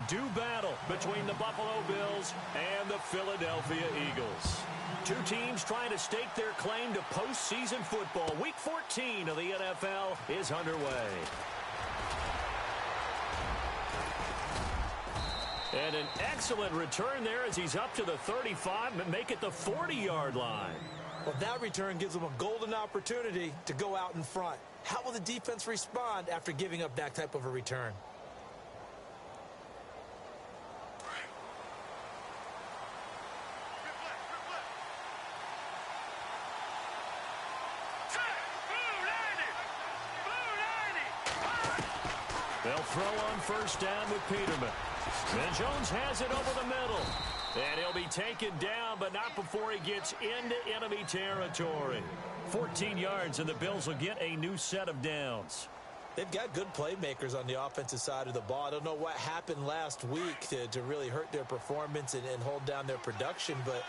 do battle between the Buffalo Bills and the Philadelphia Eagles. Two teams trying to stake their claim to postseason football. Week 14 of the NFL is underway. And an excellent return there as he's up to the 35 and make it the 40-yard line. Well, that return gives them a golden opportunity to go out in front. How will the defense respond after giving up that type of a return? They'll throw on first down with Peterman. And Jones has it over the middle. And he'll be taken down, but not before he gets into enemy territory. 14 yards, and the Bills will get a new set of downs. They've got good playmakers on the offensive side of the ball. I don't know what happened last week to really hurt their performance and hold down their production, but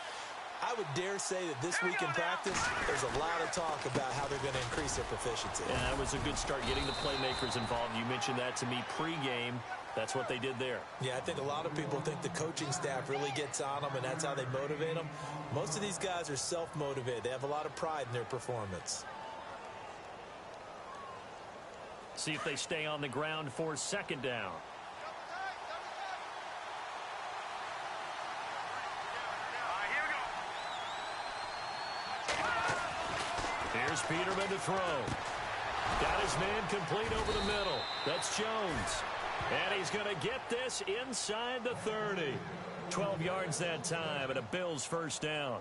I would dare say that this week in practice, there's a lot of talk about how they're going to increase their proficiency. Yeah, that was a good start getting the playmakers involved. You mentioned that to me pregame. That's what they did there. Yeah, I think a lot of people think the coaching staff really gets on them, and that's how they motivate them. Most of these guys are self-motivated. They have a lot of pride in their performance. See if they stay on the ground for second down. Here's Peterman to throw. Got his man complete over the middle. That's Jones. And he's going to get this inside the 30. 12 yards that time and a Bills first down.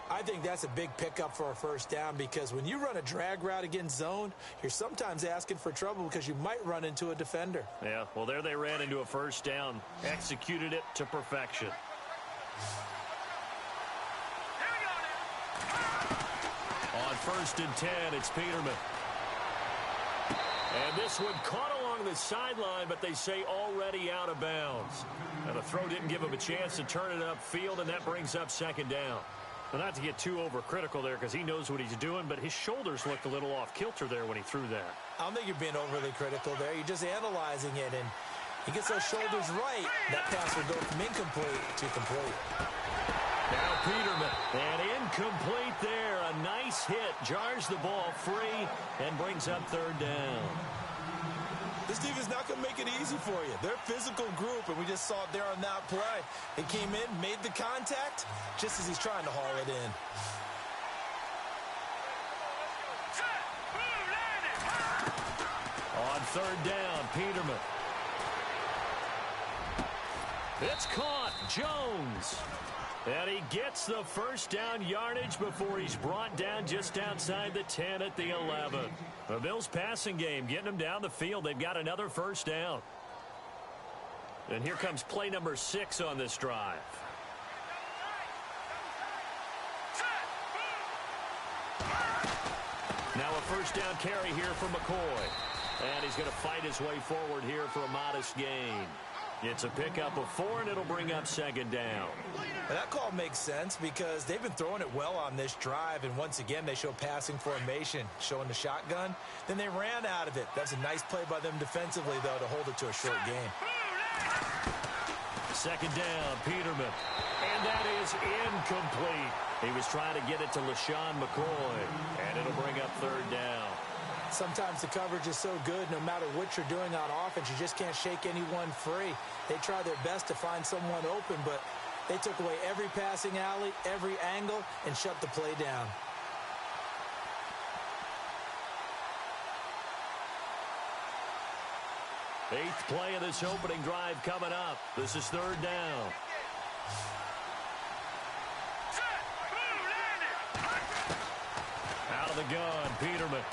I think that's a big pickup for a first down because when you run a drag route against zone, you're sometimes asking for trouble because you might run into a defender. Yeah, well, there they ran into a first down. Executed it to perfection. On 1st and 10, it's Peterman. And this one caught along the sideline, but they say already out of bounds. Now, the throw didn't give him a chance to turn it upfield, and that brings up second down. Well, not to get too overcritical there because he knows what he's doing, but his shoulders looked a little off kilter there when he threw that. I don't think you're being overly critical there. You're just analyzing it, and he gets those shoulders right. That pass will go from incomplete to complete. Now Peterman, and incomplete there. A nice hit, jars the ball free, and brings up third down. This defense is not going to make it easy for you. They're a physical group, and we just saw it there on that play. He came in, made the contact, just as he's trying to haul it in. On third down, Peterman. It's caught. Jones. And he gets the first down yardage before he's brought down just outside the 10 at the 11. The Bills passing game getting them down the field. They've got another first down. And here comes play number 6 on this drive. Now a first down carry here for McCoy. And he's going to fight his way forward here for a modest gain. It's a pickup of 4, and it'll bring up second down. And that call makes sense because they've been throwing it well on this drive, and once again they show passing formation, showing the shotgun. Then they ran out of it. That's a nice play by them defensively, though, to hold it to a short game. Second down, Peterman. And that is incomplete. He was trying to get it to LaShawn McCoy, and it'll bring up third down. Sometimes the coverage is so good, no matter what you're doing on offense, you just can't shake anyone free. They try their best to find someone open, but they took away every passing alley, every angle, and shut the play down. Eighth play of this opening drive coming up. This is third down. Out of the gun, Peterman.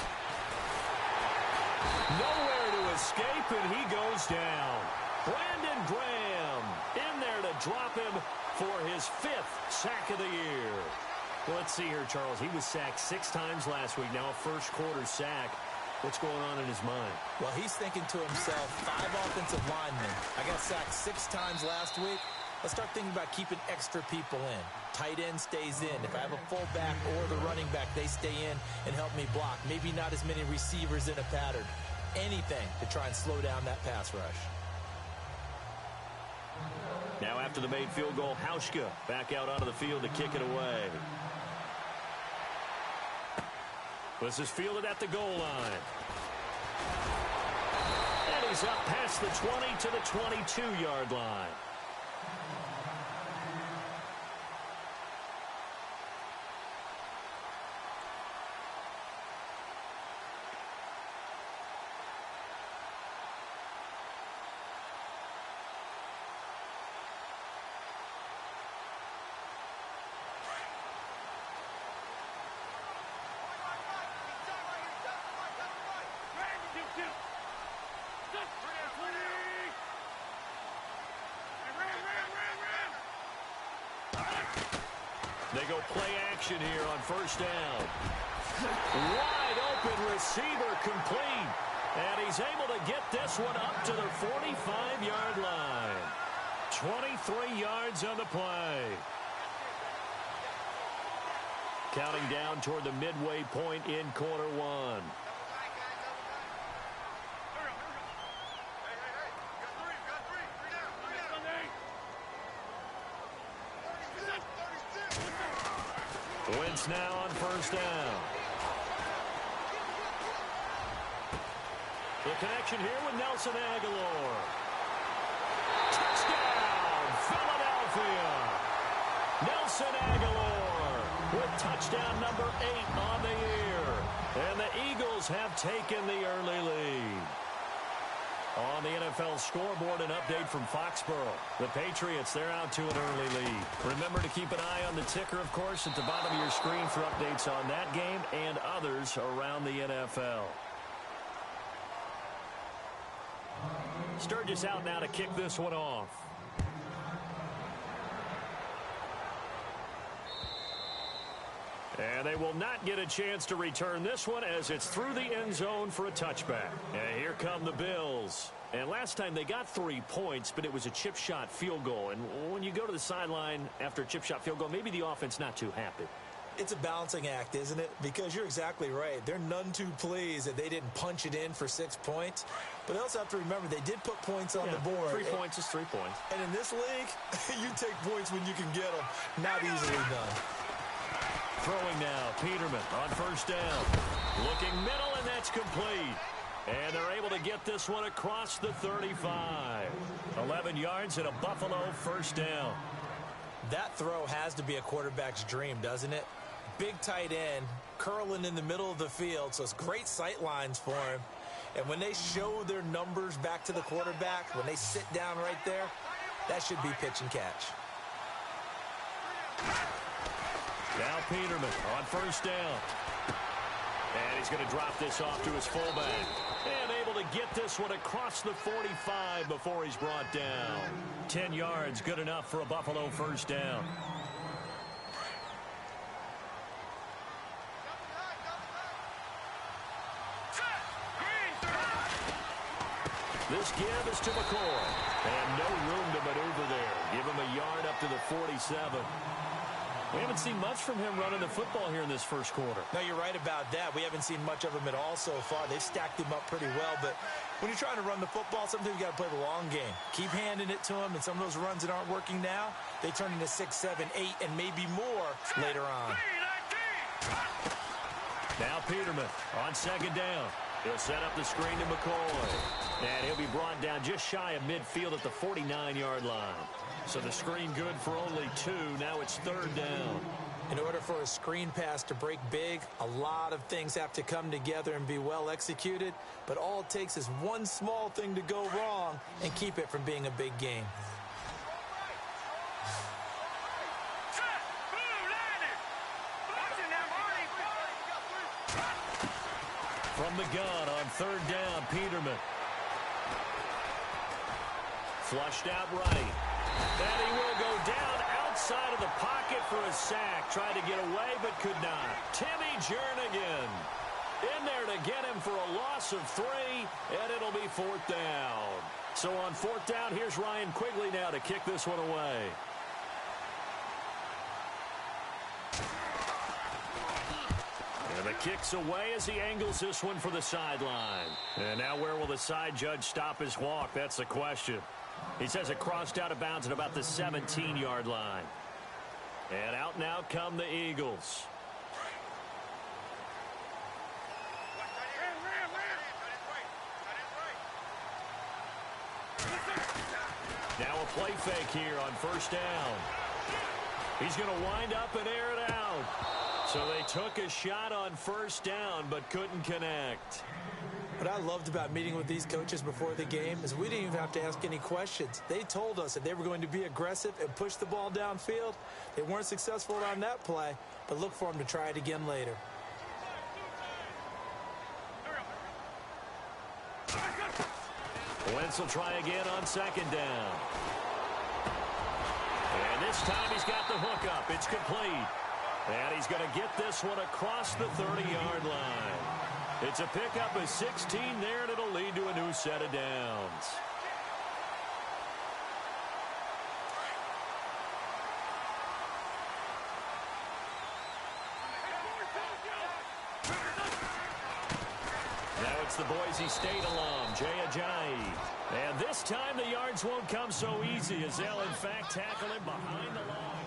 Nowhere to escape, and he goes down. Brandon Graham in there to drop him for his 5th sack of the year. Well, let's see here, Charles. He was sacked 6 times last week. Now a first-quarter sack. What's going on in his mind? Well, he's thinking to himself, 5 offensive linemen. I got sacked 6 times last week. Let's start thinking about keeping extra people in. Tight end stays in. If I have a fullback or the running back, they stay in and help me block. Maybe not as many receivers in a pattern. Anything to try and slow down that pass rush. Now after the made field goal, Hauschka back out onto the field to kick it away. This is fielded at the goal line. And he's up past the 20 to the 22-yard line. They go play action here on first down. Wide open receiver complete. And he's able to get this one up to the 45-yard line. 23 yards on the play. Counting down toward the midway point in quarter one. Wentz now on first down. The connection here with Nelson Aguilar. Touchdown, Philadelphia. Nelson Aguilar with touchdown number 8 on the year. And the Eagles have taken the early lead. On the NFL scoreboard, an update from Foxborough. The Patriots, they're out to an early lead. Remember to keep an eye on the ticker, of course, at the bottom of your screen for updates on that game and others around the NFL. Sturgis out now to kick this one off. And they will not get a chance to return this one as it's through the end zone for a touchback. And here come the Bills. And last time they got 3 points, but it was a chip shot field goal. And when you go to the sideline after a chip shot field goal, maybe the offense not too happy. It's a balancing act, isn't it? Because you're exactly right. They're none too pleased that they didn't punch it in for 6 points. But they also have to remember they did put points on the board. 3 points is 3 points. And in this league, you take points when you can get them. Not easily done. Throwing now, Peterman on first down. Looking middle, and that's complete. And they're able to get this one across the 35. 11 yards and a Buffalo first down. That throw has to be a quarterback's dream, doesn't it? Big tight end, curling in the middle of the field, so it's great sight lines for him. And when they show their numbers back to the quarterback, when they sit down right there, that should be pitch and catch. Now Peterman on first down. And he's going to drop this off to his fullback. And able to get this one across the 45 before he's brought down. 10 yards, good enough for a Buffalo first down. This give is to McCoy. And no room to maneuver there. Give him a yard up to the 47. We haven't seen much from him running the football here in this first quarter. No, you're right about that. We haven't seen much of him at all so far. They've stacked him up pretty well, but when you're trying to run the football, sometimes you got to play the long game. Keep handing it to him, and some of those runs that aren't working now, they turn into 6, 7, 8, and maybe more later on. Now Peterman on second down. He'll set up the screen to McCoy. And he'll be brought down just shy of midfield at the 49-yard line. So the screen good for only 2. Now it's third down. In order for a screen pass to break big, a lot of things have to come together and be well executed. But all it takes is one small thing to go wrong and keep it from being a big game. From the gun on third down, Peterman. Flushed out right. And he will go down outside of the pocket for a sack. Tried to get away, but could not. Timmy Jernigan in there to get him for a loss of 3, and it'll be fourth down. So on fourth down, here's Ryan Quigley now to kick this one away. And the kick's away as he angles this one for the sideline. And now where will the side judge stop his walk? That's the question. He says it crossed out of bounds at about the 17-yard line. And out now come the Eagles. Now a play fake here on first down. He's going to wind up and air it out. So they took a shot on first down but couldn't connect. What I loved about meeting with these coaches before the game is we didn't even have to ask any questions. They told us that they were going to be aggressive and push the ball downfield. They weren't successful on that play, but look for them to try it again later. Wentz will try again on second down. And this time he's got the hook up. It's complete. And he's going to get this one across the 30-yard line. It's a pickup of 16 there, and it'll lead to a new set of downs. Now it's the Boise State alum, Jay Ajayi. And this time the yards won't come so easy as they'll, in fact, tackle him behind the line.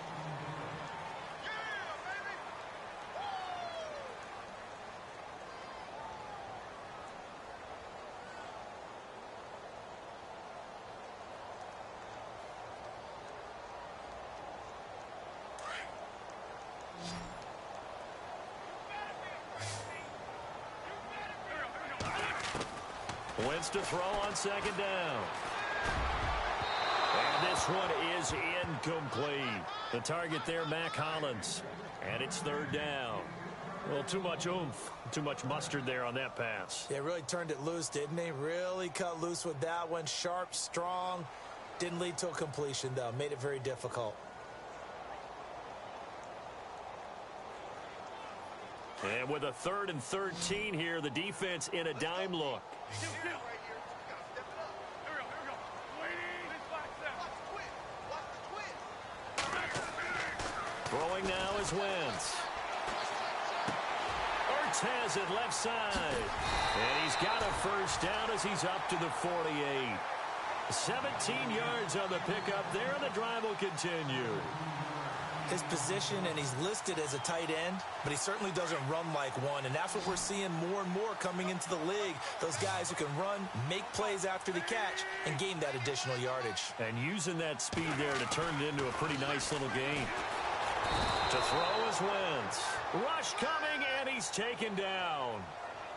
Wentz to throw on second down. And this one is incomplete. The target there, Mac Hollins. And it's third down. Well, too much oomph, too much mustard there on that pass. They really turned it loose, didn't they? Really cut loose with that one. Sharp, strong. Didn't lead to a completion, though. Made it very difficult. And with a 3rd and 13 here, the defense in a dime look. Throwing now is Wentz. Ertz has it left side. And he's got a first down as he's up to the 48. 17 yards on the pickup there, and the drive will continue. His position, and he's listed as a tight end, but he certainly doesn't run like one, and that's what we're seeing more and more coming into the league. Those guys who can run, make plays after the catch, and gain that additional yardage. And using that speed there to turn it into a pretty nice little game. To throw is Wentz. Rush coming, and he's taken down.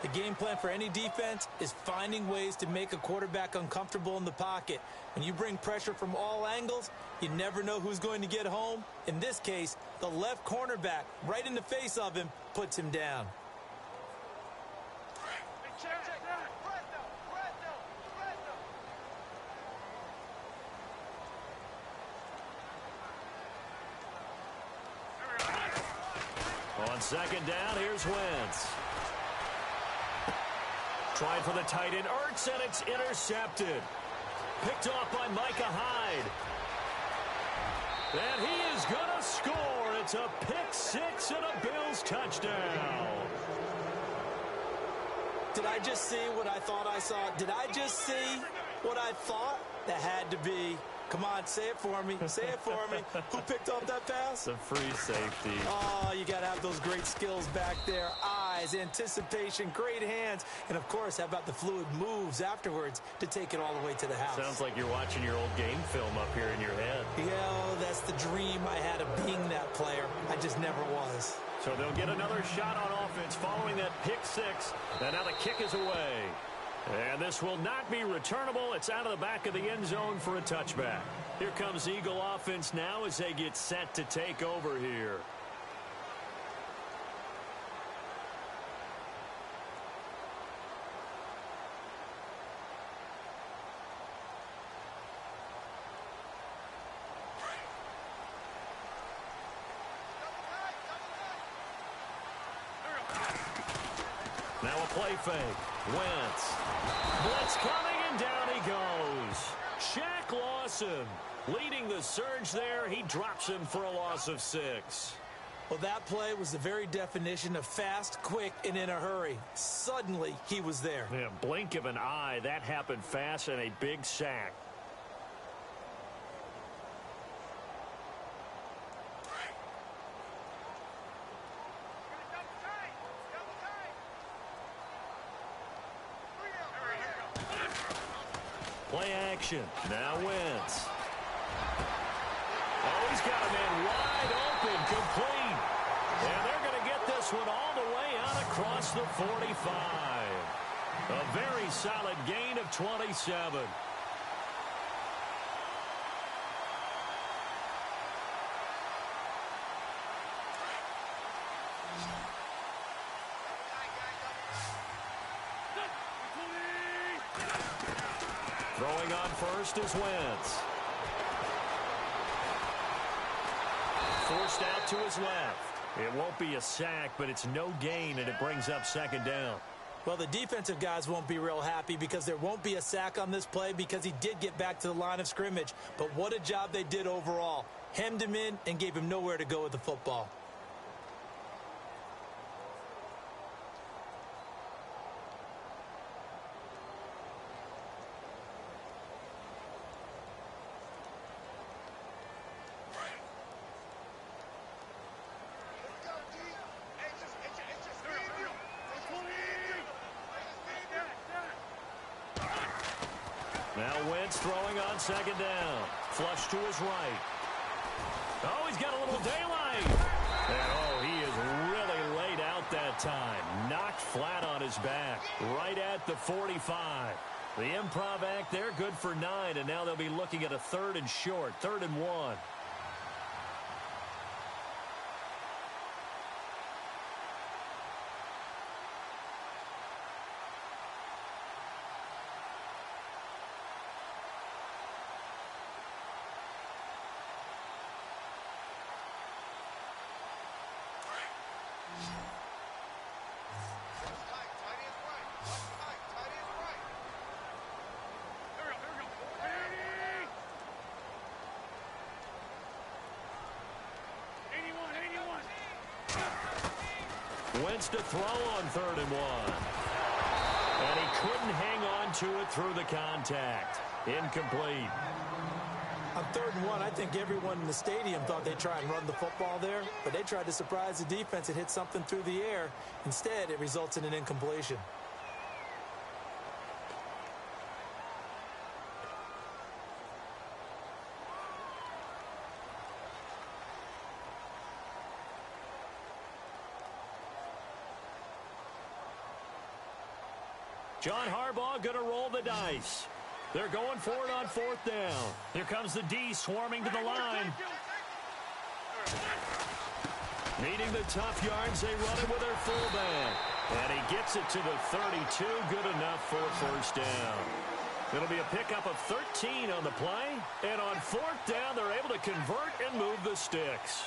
The game plan for any defense is finding ways to make a quarterback uncomfortable in the pocket. When you bring pressure from all angles, you never know who's going to get home. In this case, the left cornerback, right in the face of him, puts him down. On second down, here's Wentz. Tried for the tight end, Ertz, and it's intercepted. Picked off by Micah Hyde. And he is going to score. It's a pick six and a Bills touchdown. Did I just see what I thought I saw? Did I just see what I thought? That had to be. Come on, say it for me. Say it for me. Who picked off that pass? The free safety. Oh, you got to have those great skills back there. Eyes, anticipation, great hands. And, of course, how about the fluid moves afterwards to take it all the way to the house? Sounds like you're watching your old game film up here in your head. Yeah, that's the dream I had of being that player. I just never was. So they'll get another shot on offense following that pick six. And now the kick is away. And this will not be returnable. It's out of the back of the end zone for a touchback. Here comes Eagle offense now as they get set to take over here. Now a play fake. Wentz. Blitz coming, and down he goes. Shaq Lawson leading the surge there. He drops him for a loss of 6. Well, that play was the very definition of fast, quick, and in a hurry. Suddenly, he was there. Yeah, blink of an eye. That happened fast and a big sack. Play action. Now Wentz. Oh, he's got a man wide open, complete. And they're going to get this one all the way out across the 45. A very solid gain of 27. Throwing on first is Wentz. Forced out to his left. It won't be a sack, but it's no gain, and it brings up second down. Well, the defensive guys won't be real happy because there won't be a sack on this play because he did get back to the line of scrimmage. But what a job they did overall. Hemmed him in and gave him nowhere to go with the football. Now Wentz throwing on second down. Flush to his right. Oh, he's got a little daylight. And, oh, he is really laid out that time. Knocked flat on his back. Right at the 45. The improv act there, good for 9. And now they'll be looking at a 3rd and short. 3rd and 1. Wentz to throw on 3rd and 1. And he couldn't hang on to it through the contact. Incomplete. On 3rd and 1, I think everyone in the stadium thought they'd try and run the football there, but they tried to surprise the defense and hit something through the air. Instead, it results in an incompletion. John Harbaugh going to roll the dice. They're going for it on 4th down. Here comes the D swarming to the line. Needing the tough yards, they run it with their fullback. And he gets it to the 32. Good enough for a 1st down. It'll be a pickup of 13 on the play. And on 4th down, they're able to convert and move the sticks.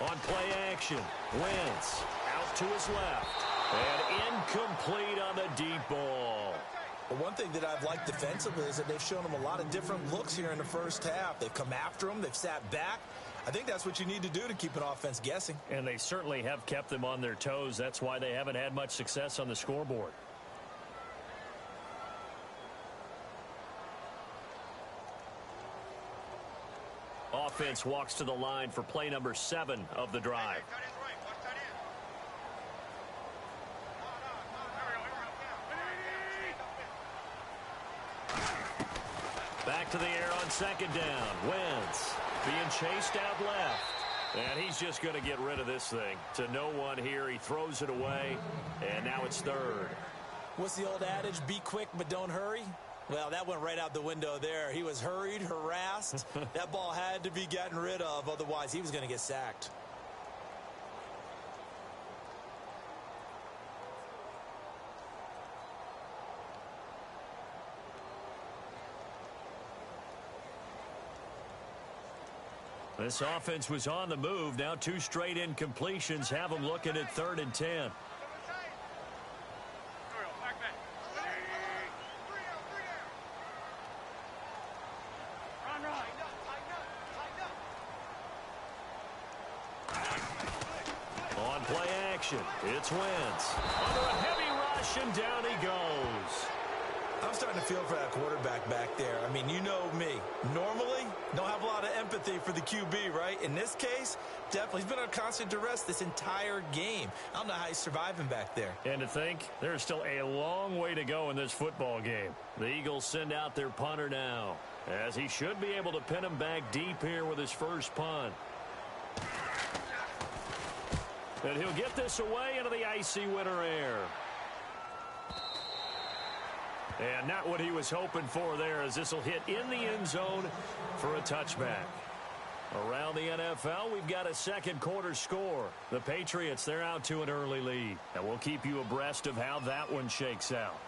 On play action, Wentz out to his left. And incomplete on the deep ball. Well, one thing that I've liked defensively is that they've shown him a lot of different looks here in the first half. They've come after him. They've sat back. I think that's what you need to do to keep an offense guessing. And they certainly have kept them on their toes. That's why they haven't had much success on the scoreboard. Offense walks to the line for play number 7 of the drive. Back to the air on 2nd down. Wentz being chased out left. And he's just going to get rid of this thing. To no one here. He throws it away. And now it's 3rd. What's the old adage? Be quick, but don't hurry. Well, that went right out the window there. He was hurried, harassed. That ball had to be gotten rid of. Otherwise, he was going to get sacked. This offense was on the move. Now 2 straight incompletions have them looking at 3rd and 10. On play action, it's Wentz. Under a heavy rush, and down he goes. I'm starting to feel for that quarterback back there. I mean, you know me. Normally, don't have a lot of empathy for the QB, right? In this case, definitely. He's been on constant duress this entire game. I don't know how he's surviving back there. And to think, there's still a long way to go in this football game. The Eagles send out their punter now, as he should be able to pin him back deep here with his first punt. And he'll get this away into the icy winter air. And not what he was hoping for there, as this will hit in the end zone for a touchback. Around the NFL, we've got a second quarter score. The Patriots, they're out to an early lead. And we'll keep you abreast of how that one shakes out.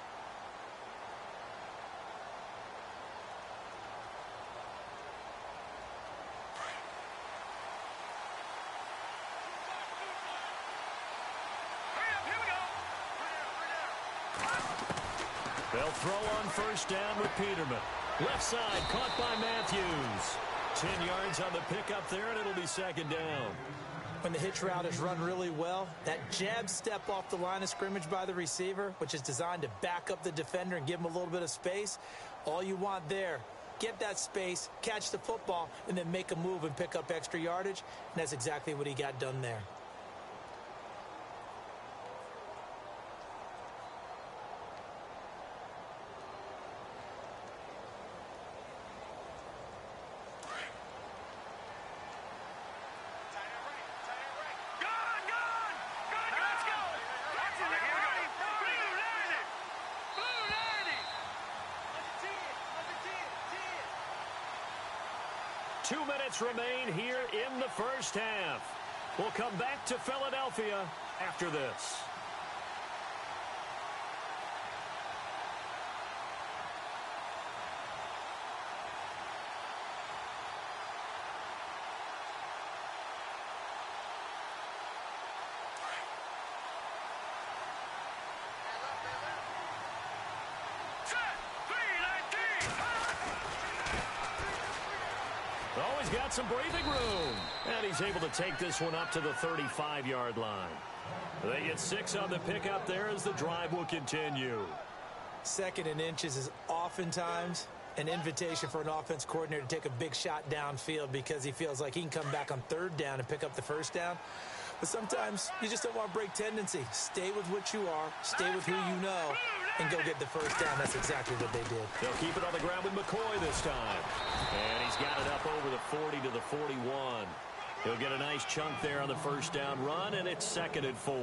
They'll throw on first down with Peterman. Left side, caught by Matthews. 10 yards on the pickup there, and it'll be second down. When the hitch route is run really well, that jab step off the line of scrimmage by the receiver, which is designed to back up the defender and give him a little bit of space, all you want there, get that space, catch the football, and then make a move and pick up extra yardage, and that's exactly what he got done there. Two minutes remain here in the first half. We'll come back to Philadelphia after this. Oh, he's got some breathing room. And he's able to take this one up to the 35-yard line. They get 6 on the pickup there as the drive will continue. 2nd and inches is oftentimes an invitation for an offense coordinator to take a big shot downfield because he feels like he can come back on 3rd down and pick up the first down. But sometimes you just don't want to break tendency. Stay with what you are, stay with who you know, and go get the first down. That's exactly what they did. They'll keep it on the ground with McCoy this time. And he's got it up over the 40 to the 41. He'll get a nice chunk there on the first down run, and it's 2nd and 4.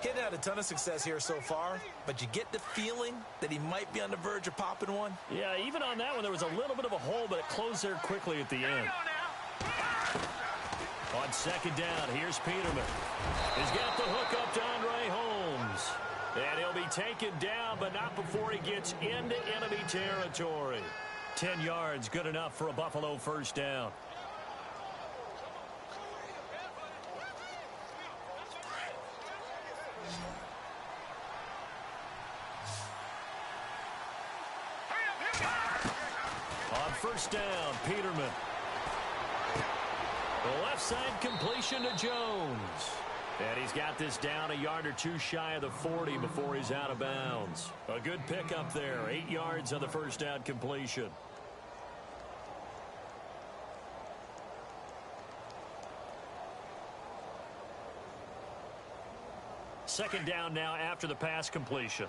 He hadn't had a ton of success here so far, but you get the feeling that he might be on the verge of popping one. Yeah, even on that one, there was a little bit of a hole, but it closed there quickly at the end. On 2nd down, here's Peterman. He's got the hook up to Andre Holmes. And he'll be taken down, but not before he gets into enemy territory. 10 yards, good enough for a Buffalo first down. On first down, Peterman. The left side completion to Jones. And he's got this down a yard or two shy of the 40 before he's out of bounds. A good pickup there. 8 yards on the first down completion. Second down now after the pass completion.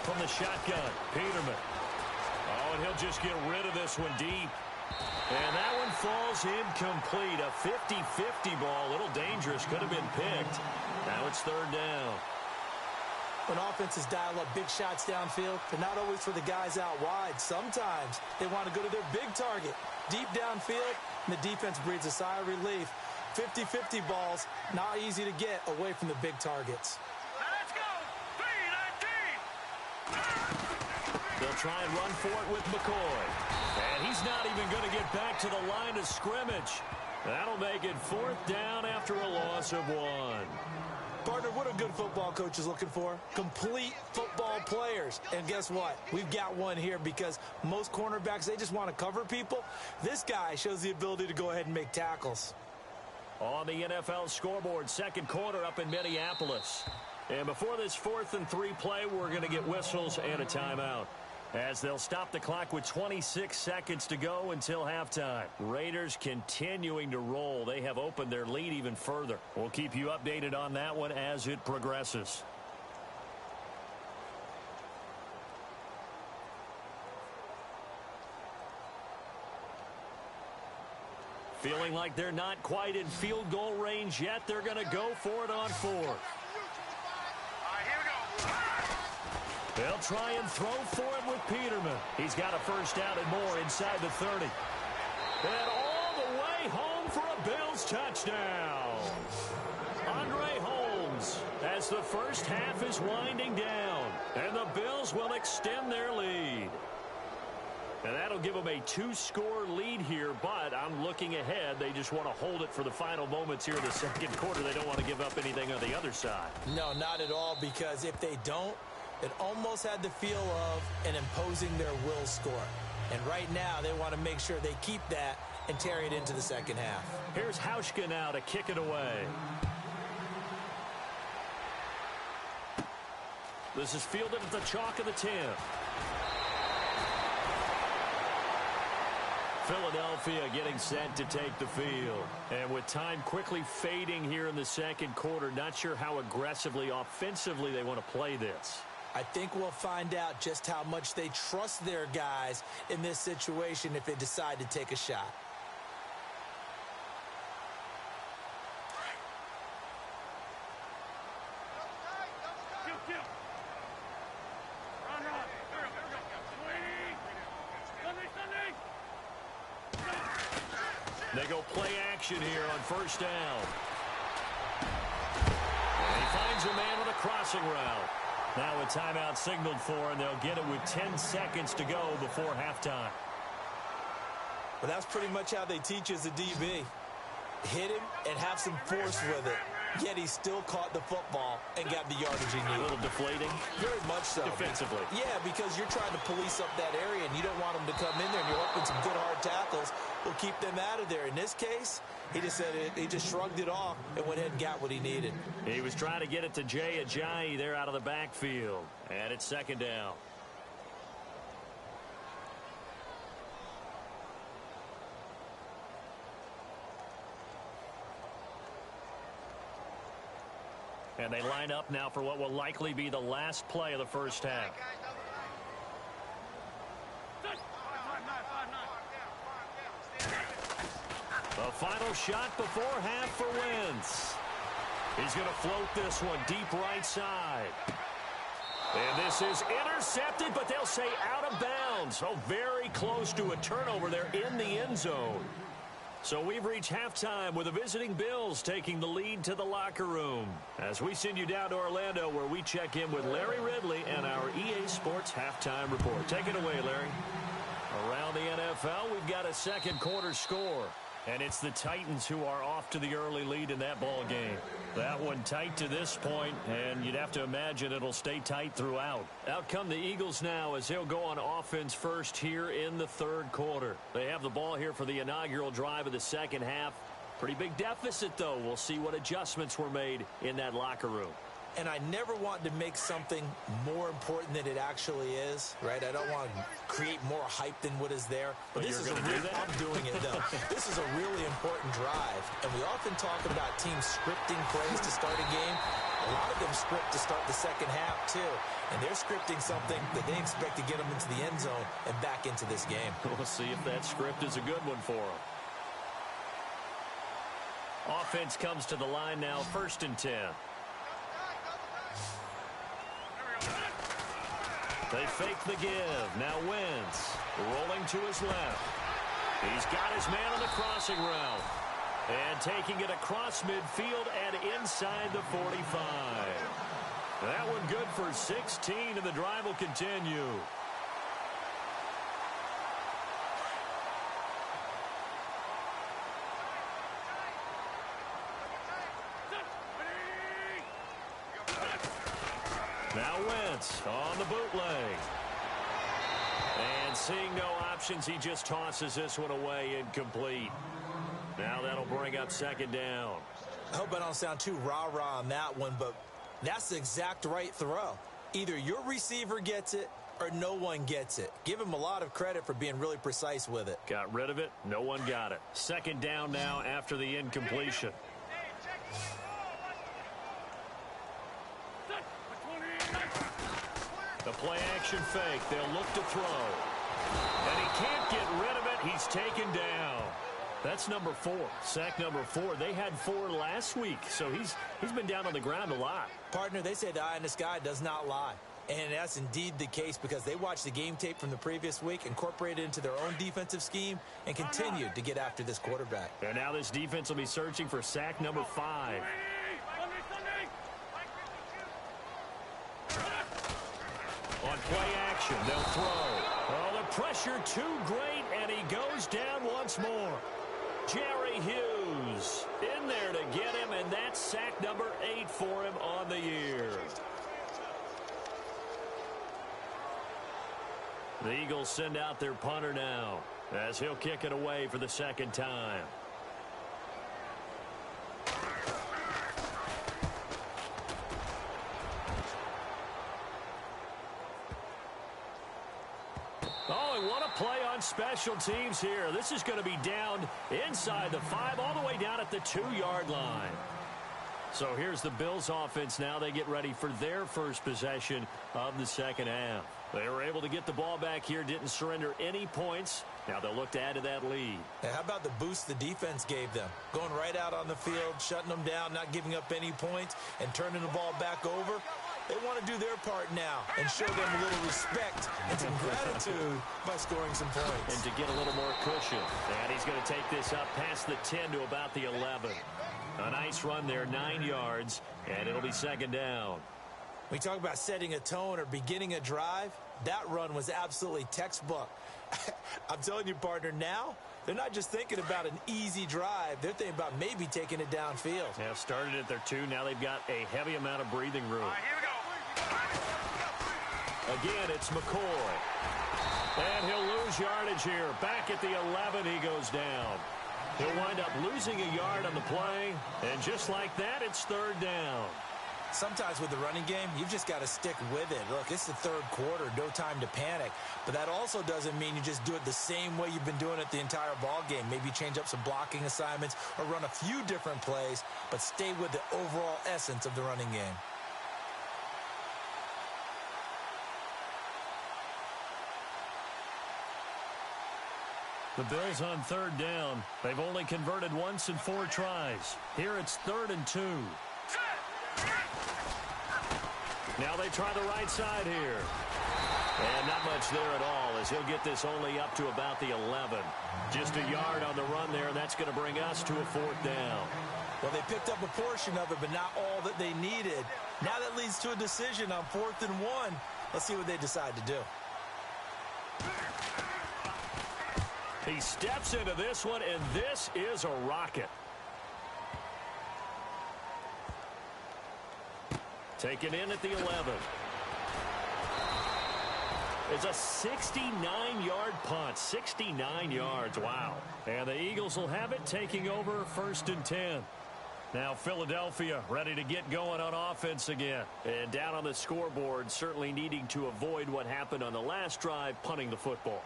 From the shotgun, Peterman. Oh, and he'll just get rid of this one deep. And that one falls incomplete. A 50-50 ball. A little dangerous. Could have been picked. Now it's 3rd down. When offenses dial up big shots downfield, they're not always for the guys out wide. Sometimes they want to go to their big target. Deep downfield, and the defense breathes a sigh of relief. 50-50 balls, not easy to get away from the big targets. Now let's go. 3, 19. They'll try and run for it with McCoy. And he's not even going to get back to the line of scrimmage. That'll make it 4th down after a loss of 1. Partner, what a good football coach is looking for? Complete football players. And guess what? We've got one here because most cornerbacks, they just want to cover people. This guy shows the ability to go ahead and make tackles. On the NFL scoreboard, second quarter up in Minneapolis. And before this 4th and 3 play, we're going to get whistles and a timeout, as they'll stop the clock with 26 seconds to go until halftime. Raiders continuing to roll. They have opened their lead even further. We'll keep you updated on that one as it progresses. Feeling like they're not quite in field goal range yet. They're going to go for it on 4th. They'll try and throw for it with Peterman. He's got a first down and more inside the 30. And all the way home for a Bills touchdown. Andre Holmes, as the first half is winding down. And the Bills will extend their lead. And that'll give them a 2-score lead here, but I'm looking ahead. They just want to hold it for the final moments here in the second quarter. They don't want to give up anything on the other side. No, not at all, because if they don't, it almost had the feel of an imposing their will score. And right now, they want to make sure they keep that and carry it into the second half. Here's Hauschka now to kick it away. This is fielded at the chalk of the 10. Philadelphia getting set to take the field. And with time quickly fading here in the second quarter, not sure how aggressively, offensively they want to play this. I think we'll find out just how much they trust their guys in this situation if they decide to take a shot. They go play action here on first down. And he finds a man with a crossing route. Now a timeout signaled for, and they'll get it with 10 seconds to go before halftime. Well, that's pretty much how they teach as a DB. Hit him and have some force with it. Yet he still caught the football and got the yardage he needed. A little deflating? Very much so. Defensively. Yeah, because you're trying to police up that area, and you don't want them to come in there, and you're hoping some good hard tackles will keep them out of there. In this case, he just said he just shrugged it off and went ahead and got what he needed. He was trying to get it to Jay Ajayi there out of the backfield. And it's second down. And they line up now for what will likely be the last play of the first half. The final shot before half for Wentz. He's going to float this one deep right side. And this is intercepted, but they'll say out of bounds. Oh, very close to a turnover there in the end zone. So we've reached halftime with the visiting Bills taking the lead to the locker room. As we send you down to Orlando, where we check in with Larry Ridley and our EA Sports halftime report. Take it away, Larry. Around the NFL, we've got a second quarter score. And it's the Titans who are off to the early lead in that ball game. That one tight to this point, and you'd have to imagine it'll stay tight throughout. Out come the Eagles now as they'll go on offense first here in the third quarter. They have the ball here for the inaugural drive of the second half. Pretty big deficit, though. We'll see what adjustments were made in that locker room. And I never want to make something more important than it actually is, right? I don't want to create more hype than what is there. But this is I'm doing it, though. This is a really important drive. And we often talk about teams scripting plays to start a game. A lot of them script to start the second half, too. And they're scripting something that they expect to get them into the end zone and back into this game. We'll see if that script is a good one for them. Offense comes to the line now, 1st and 10. They fake the give. Now Wentz rolling to his left. He's got his man on the crossing route. And taking it across midfield and inside the 45. That one good for 16, and the drive will continue. Now Wentz on the bootleg. And seeing no options, he just tosses this one away incomplete. Now that'll bring up second down. I hope I don't sound too rah-rah on that one, but that's the exact right throw. Either your receiver gets it or no one gets it. Give him a lot of credit for being really precise with it. Got rid of it. No one got it. Second down now after the incompletion. The play action fake. They'll look to throw. And he can't get rid of it. He's taken down. That's number 4. Sack number 4. They had 4 last week, so he's been down on the ground a lot. Partner, they say the eye in the sky does not lie. And that's indeed the case because they watched the game tape from the previous week, incorporated it into their own defensive scheme, and continued to get after this quarterback. And now this defense will be searching for sack number 5. On play action, they'll throw. Oh, the pressure too great, and he goes down once more. Jerry Hughes in there to get him, and that's sack number 8 for him on the year. The Eagles send out their punter now as he'll kick it away for the second time. Oh, and what a play on special teams here. This is going to be down inside the 5, all the way down at the 2-yard line. So here's the Bills offense now. They get ready for their first possession of the second half. They were able to get the ball back here, didn't surrender any points. Now they'll look to add to that lead. And how about the boost the defense gave them? Going right out on the field, shutting them down, not giving up any points, and turning the ball back over. They want to do their part now and show them a little respect and some gratitude by scoring some points. And to get a little more cushion. And he's going to take this up past the 10 to about the 11. A nice run there, 9 yards, and it'll be second down. We talk about setting a tone or beginning a drive. That run was absolutely textbook. I'm telling you, partner, now they're not just thinking about an easy drive. They're thinking about maybe taking it downfield. Yeah, started at their 2. Now they've got a heavy amount of breathing room. All right, here we go. Again, it's McCoy. And he'll lose yardage here. Back at the 11, he goes down. He'll wind up losing a yard on the play. And just like that, it's third down. Sometimes with the running game, you've just got to stick with it. Look, it's the third quarter, no time to panic. But that also doesn't mean you just do it the same way you've been doing it the entire ball game. Maybe change up some blocking assignments or run a few different plays, but stay with the overall essence of the running game. The Bills on third down. They've only converted once in 4 tries. Here it's 3rd and 2. Now they try the right side here. And not much there at all as he'll get this only up to about the 11. Just a yard on the run there, and that's going to bring us to a 4th down. Well, they picked up a portion of it, but not all that they needed. Now that leads to a decision on 4th and 1. Let's see what they decide to do. He steps into this one, and this is a rocket. Taken in at the 11. It's a 69-yard punt. 69 yards. Wow. And the Eagles will have it, taking over 1st and 10. Now Philadelphia ready to get going on offense again. And down on the scoreboard, certainly needing to avoid what happened on the last drive, punting the football.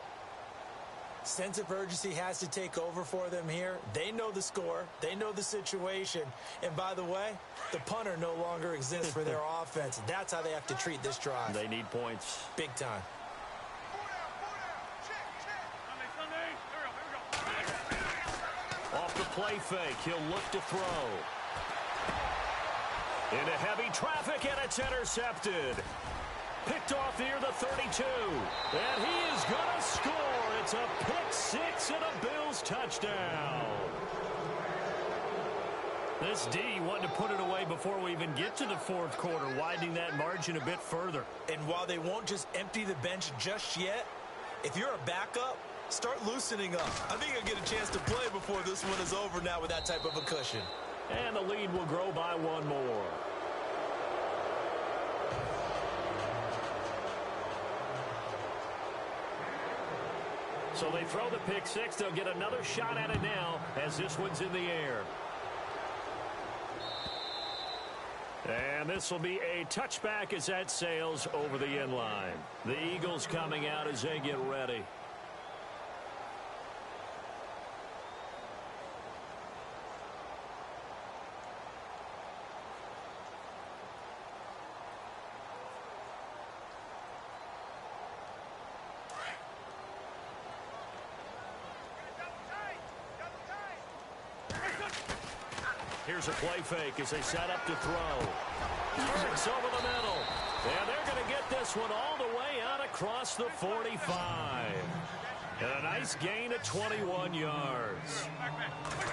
Sense of urgency has to take over for them here. They know the score. They know the situation. And by the way, the punter no longer exists for their offense. That's how they have to treat this drive. They need points. Big time. Off the play fake, he'll look to throw. Into heavy traffic, and it's intercepted. Picked off near the 32. And he is going to score. It's a pick 6 and a Bills touchdown. This D wanted to put it away before we even get to the 4th quarter, widening that margin a bit further. And while they won't just empty the bench just yet, if you're a backup, start loosening up. I think you'll get a chance to play before this one is over now with that type of a cushion. And the lead will grow by 1 more. So they throw the pick six. They'll get another shot at it now as this one's in the air. And this will be a touchback as that sails over the end line. The Eagles coming out as they get ready. Here's a play fake as they set up to throw. Six over the middle. And they're going to get this one all the way out across the 45. And a nice gain of 21 yards.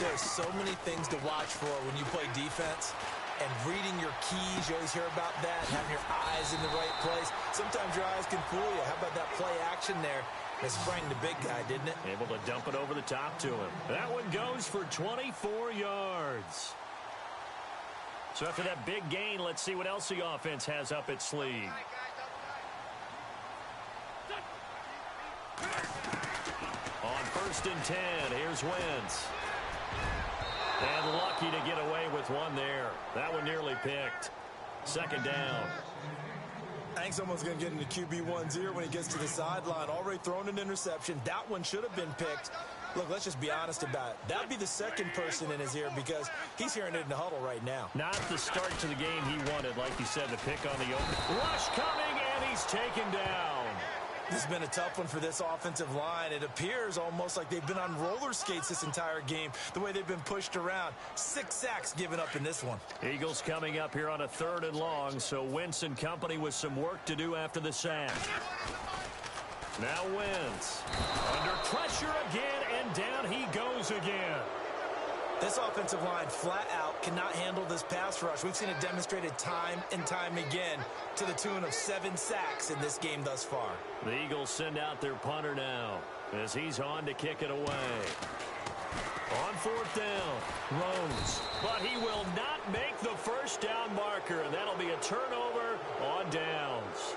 There's so many things to watch for when you play defense. And reading your keys, you always hear about that. Having your eyes in the right place. Sometimes your eyes can fool you. How about that play action there? It sprang the big guy, didn't it? Able to dump it over the top to him. That one goes for 24 yards. So after that big gain, let's see what else the offense has up its sleeve. On 1st and 10, here's Wentz. And lucky to get away with one there. That one nearly picked. 2nd down. Hank's almost going to get into QB1-0 when he gets to the sideline. Already thrown an interception. That one should have been picked. Look, let's just be honest about it. That would be the second person in his ear because he's hearing it in the huddle right now. Not the start to the game he wanted, like you said, the pick on the open. Rush coming, and he's taken down. This has been a tough one for this offensive line. It appears almost like they've been on roller skates this entire game, the way they've been pushed around. 6 sacks given up in this one. Eagles coming up here on a 3rd and long, so Wentz and company with some work to do after the sack. Now Wentz under pressure again, and down he goes again. This offensive line flat out cannot handle this pass rush. We've seen it demonstrated time and time again to the tune of 7 sacks in this game thus far. The Eagles send out their punter now as he's on to kick it away. On 4th down, Rose, but he will not make the 1st down marker, and that'll be a turnover on downs.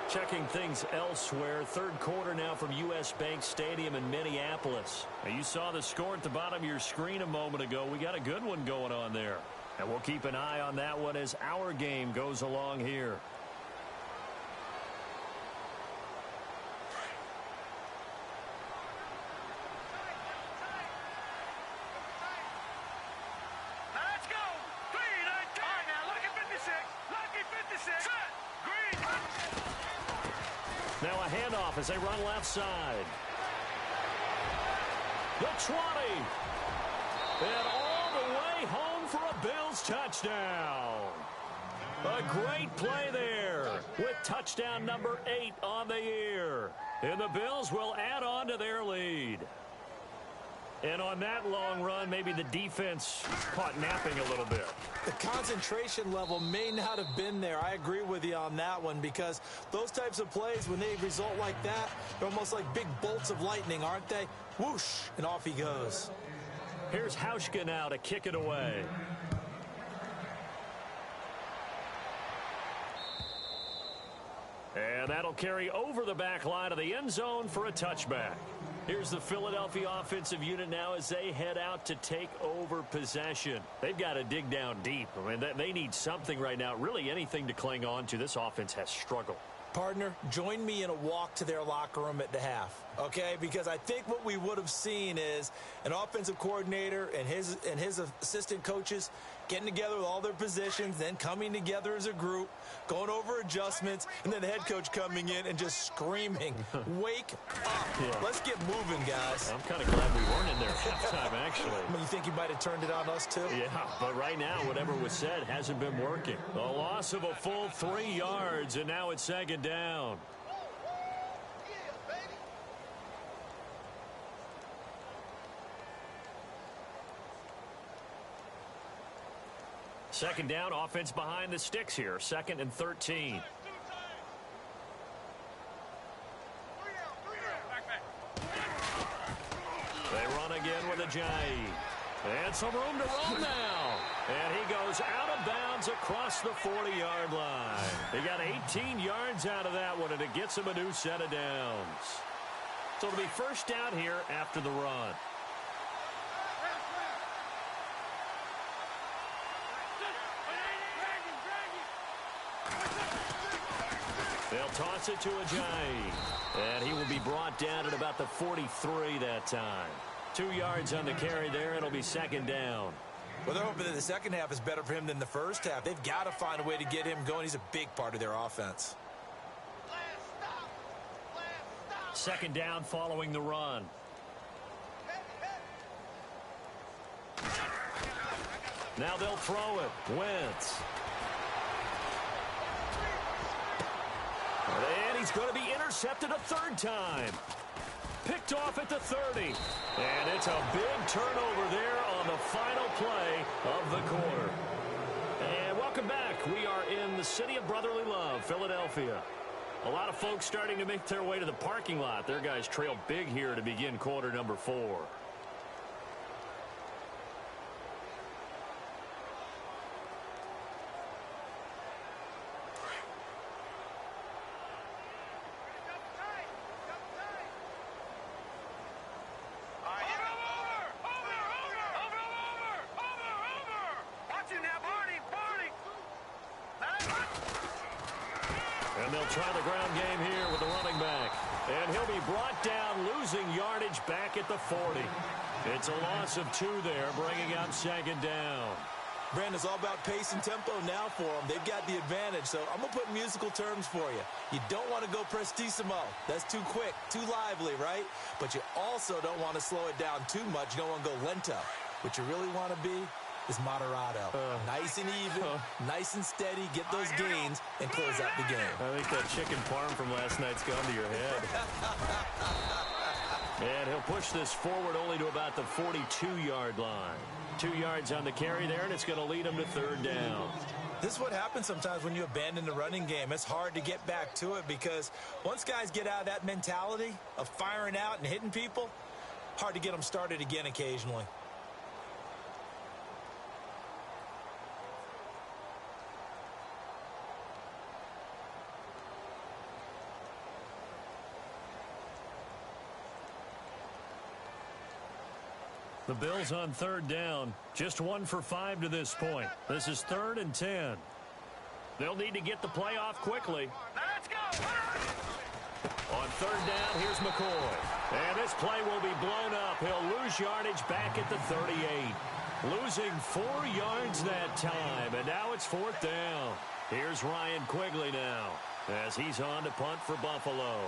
Checking things elsewhere. 3rd quarter now from U.S. Bank Stadium in Minneapolis. Now, you saw the score at the bottom of your screen a moment ago. We got a good one going on there. And we'll keep an eye on that one as our game goes along here. Let's go. Green, all right, now look at 56. Look at 56. Green. Now a handoff as they run left side. The 20. And all the way home for a Bills touchdown. A great play there with touchdown number 8 on the year. And the Bills will add on to their lead. And on that long run, maybe the defense caught napping a little bit. The concentration level may not have been there. I agree with you on that one because those types of plays, when they result like that, they're almost like big bolts of lightning, aren't they? Whoosh, and off he goes. Here's Hauschka now to kick it away. And that'll carry over the back line of the end zone for a touchback. Here's the Philadelphia offensive unit now as they head out to take over possession. They've got to dig down deep. I mean, they need something right now, really anything to cling on to. This offense has struggled. Partner, join me in a walk to their locker room at the half, okay? Because I think what we would have seen is an offensive coordinator and his assistant coaches getting together with all their positions, then coming together as a group, going over adjustments, and then the head coach coming in and just screaming, wake up. Yeah. Let's get moving, guys. I'm kind of glad we weren't in there halftime, actually. You think he might have turned it on us, too? Yeah, but right now, whatever was said hasn't been working. A loss of a full 3 yards, and now it's 2nd down. Second down, offense behind the sticks here. 2nd and 13. They run again with Ajayi. And some room to roam now. And he goes out of bounds across the 40-yard line. He got 18 yards out of that one, and it gets him a new set of downs. So it'll be first down here after the run. They'll toss it to Ajayi. And he will be brought down at about the 43 that time. 2 yards on the carry there. It'll be second down. Well, they're hoping that the second half is better for him than the first half. They've got to find a way to get him going. He's a big part of their offense. Second down following the run. Now they'll throw it. Wentz. And he's going to be intercepted a third time. Picked off at the 30. And it's a big turnover there on the final play of the quarter. And welcome back. We are in the city of brotherly love, Philadelphia. A lot of folks starting to make their way to the parking lot. Their guys trail big here to begin quarter number 4. And they'll try the ground game here with the running back. And he'll be brought down, losing yardage back at the 40. It's a loss of 2 there, bringing up second down. Brandon, it's all about pace and tempo now for them. They've got the advantage, so I'm going to put musical terms for you. You don't want to go prestissimo. That's too quick, too lively, right? But you also don't want to slow it down too much. You don't want to go lento. What you really want to be is moderato. Nice and even, nice and steady, get those gains, and close out the game. I think that chicken parm from last night's gone to your head. And he'll push this forward only to about the 42-yard line. 2 yards on the carry there, and it's going to lead him to third down. This is what happens sometimes when you abandon the running game. It's hard to get back to it because once guys get out of that mentality of firing out and hitting people, hard to get them started again occasionally. The Bills on third down. Just 1 for 5 to this point. This is 3rd and 10. They'll need to get the play off quickly. Let's go. On third down, here's McCoy. And this play will be blown up. He'll lose yardage back at the 38. Losing 4 yards that time. And now it's 4th down. Here's Ryan Quigley now as he's on to punt for Buffalo.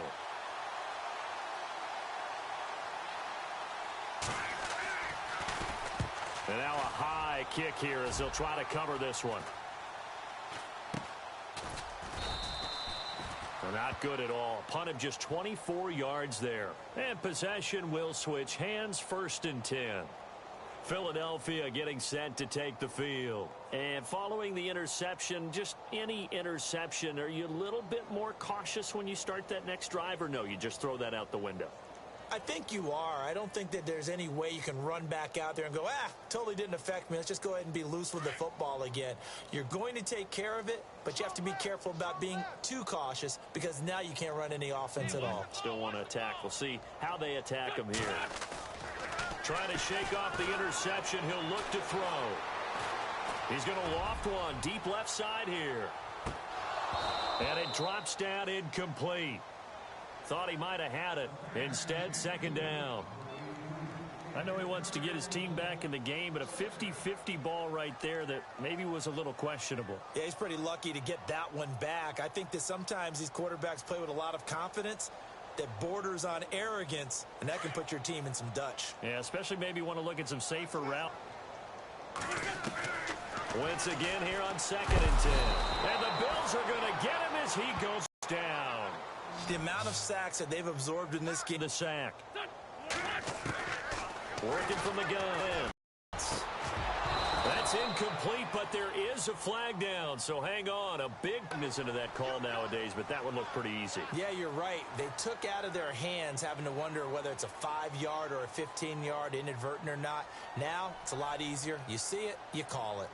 And now a high kick here as they'll try to cover this one. Not good at all. Punt of just 24 yards there. And possession will switch hands, 1st and 10. Philadelphia getting set to take the field. And following the interception, just any interception, are you a little bit more cautious when you start that next drive, or no, you just throw that out the window? I think you are. I don't think that there's any way you can run back out there and go, totally didn't affect me. Let's just go ahead and be loose with the football again. You're going to take care of it, but you have to be careful about being too cautious because now you can't run any offense at all. Still want to attack. We'll see how they attack him here. Trying to shake off the interception. He'll look to throw. He's going to loft one deep left side here. And it drops down incomplete. Thought he might have had it. Instead, second down. I know he wants to get his team back in the game, but a 50-50 ball right there that maybe was a little questionable. Yeah, he's pretty lucky to get that one back. I think that sometimes these quarterbacks play with a lot of confidence that borders on arrogance, and that can put your team in some Dutch. Yeah, especially maybe want to look at some safer route. Wentz again here on 2nd and 10. And the Bills are going to get him as he goes down. The amount of sacks that they've absorbed in this game. The sack. Working from the gun. That's incomplete, but there is a flag down. So hang on. A bigness into that call nowadays, but that would look pretty easy. Yeah, you're right. They took out of their hands having to wonder whether it's a 5-yard or a 15-yard inadvertent or not. Now it's a lot easier. You see it, you call it.